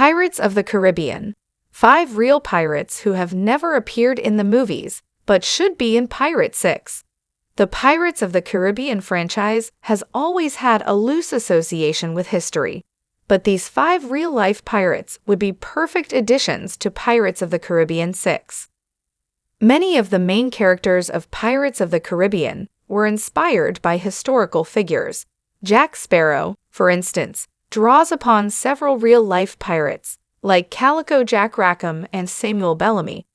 Pirates of the Caribbean. 5 real pirates who have never appeared in the movies, but should be in Pirate 6. The Pirates of the Caribbean franchise has always had a loose association with history, but these 5 real-life pirates would be perfect additions to Pirates of the Caribbean 6. Many of the main characters of Pirates of the Caribbean were inspired by historical figures. Jack Sparrow, for instance, draws upon several real-life pirates, like Calico Jack Rackham and Samuel Bellamy.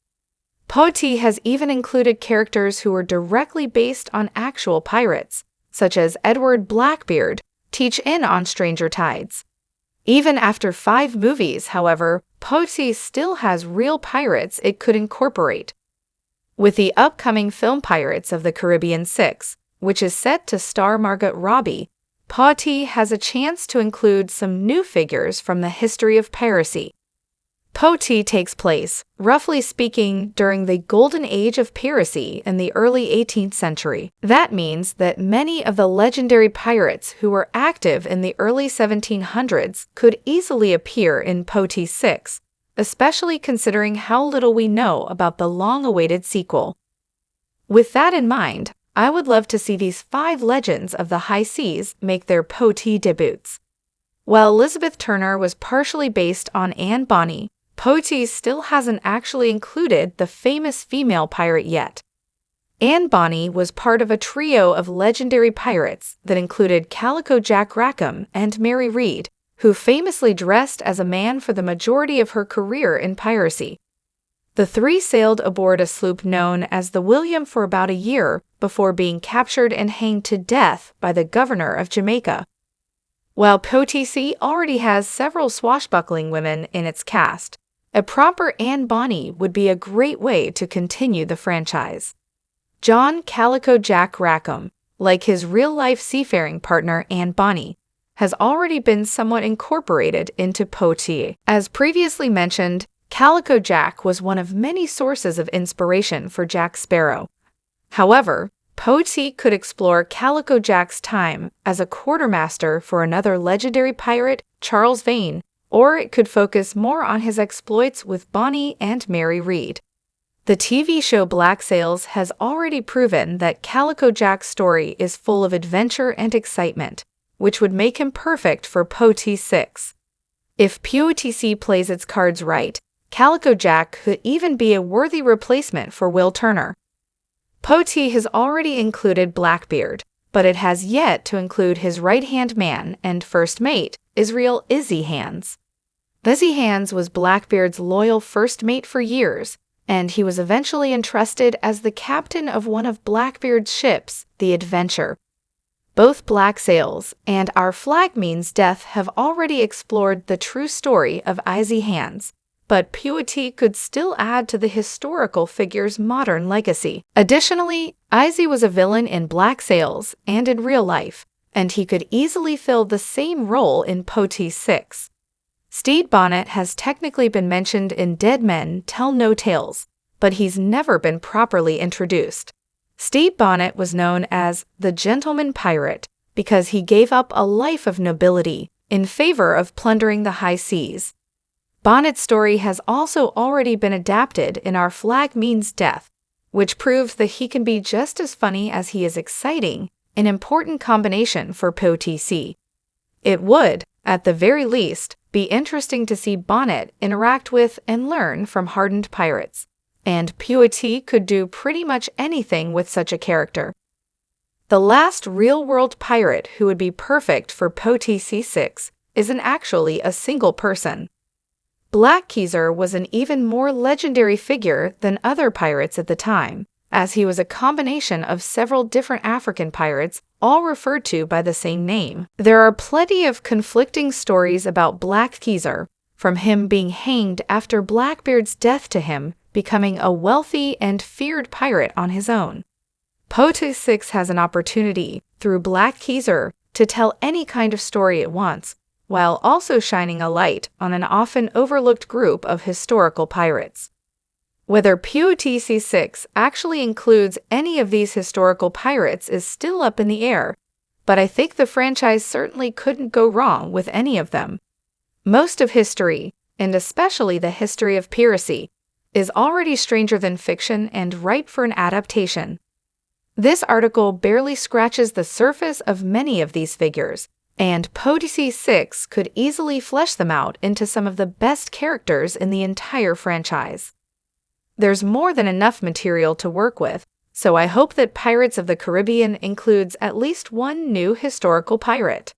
Poe-T has even included characters who were directly based on actual pirates, such as Edward Blackbeard, teach in on Stranger Tides. Even after 5 movies, however, Poe-T still has real pirates it could incorporate. With the upcoming film Pirates of the Caribbean 6, which is set to star Margot Robbie, Poe-T has a chance to include some new figures from the history of piracy. Poe-T takes place, roughly speaking, during the golden age of piracy in the early 18th century. That means that many of the legendary pirates who were active in the early 1700s could easily appear in Poe-T 6, especially considering how little we know about the long-awaited sequel. With that in mind, I would love to see these 5 legends of the high seas make their Poe-T debuts. While Elizabeth Turner was partially based on Anne Bonny, Poe-T still hasn't actually included the famous female pirate yet. Anne Bonny was part of a trio of legendary pirates that included Calico Jack Rackham and Mary Read, who famously dressed as a man for the majority of her career in piracy. The 3 sailed aboard a sloop known as the William for about a year before being captured and hanged to death by the governor of Jamaica. While Poe-T already has several swashbuckling women in its cast, a proper Anne Bonny would be a great way to continue the franchise. John Calico Jack Rackham, like his real-life seafaring partner Anne Bonny, has already been somewhat incorporated into Poe-T. As previously mentioned, Calico Jack was one of many sources of inspiration for Jack Sparrow. However, Poe-T could explore Calico Jack's time as a quartermaster for another legendary pirate, Charles Vane, or it could focus more on his exploits with Bonny and Mary Read. The TV show Black Sails has already proven that Calico Jack's story is full of adventure and excitement, which would make him perfect for Poe-T 6. If Poe-T plays its cards right, Calico Jack could even be a worthy replacement for Will Turner. Poe-T has already included Blackbeard, but it has yet to include his right-hand man and first mate, Israel Izzy Hands. Izzy Hands was Blackbeard's loyal first mate for years, and he was eventually entrusted as the captain of one of Blackbeard's ships, the Adventure. Both Black Sails and Our Flag Means Death have already explored the true story of Izzy Hands, but Poe-T could still add to the historical figure's modern legacy. Additionally, Izzy was a villain in Black Sails and in real life, and he could easily fill the same role in Poe-T 6. Stede Bonnet has technically been mentioned in Dead Men Tell No Tales, but he's never been properly introduced. Stede Bonnet was known as the Gentleman Pirate because he gave up a life of nobility in favor of plundering the high seas. Bonnet's story has also already been adapted in Our Flag Means Death, which proves that he can be just as funny as he is exciting, an important combination for Poe-T. It would, at the very least, be interesting to see Bonnet interact with and learn from hardened pirates, and Poe-T could do pretty much anything with such a character. The last real-world pirate who would be perfect for Poe-T 6 isn't actually a single person. Black Keezer was an even more legendary figure than other pirates at the time, as he was a combination of several different African pirates, all referred to by the same name. There are plenty of conflicting stories about Black Keezer, from him being hanged after Blackbeard's death to him becoming a wealthy and feared pirate on his own. Poe-T 6 has an opportunity, through Black Keezer, to tell any kind of story it wants, while also shining a light on an often overlooked group of historical pirates. Whether Poe-T 6 actually includes any of these historical pirates is still up in the air, but I think the franchise certainly couldn't go wrong with any of them. Most of history, and especially the history of piracy, is already stranger than fiction and ripe for an adaptation. This article barely scratches the surface of many of these figures, and Podyssey 6 could easily flesh them out into some of the best characters in the entire franchise. There's more than enough material to work with, so I hope that Pirates of the Caribbean includes at least one new historical pirate.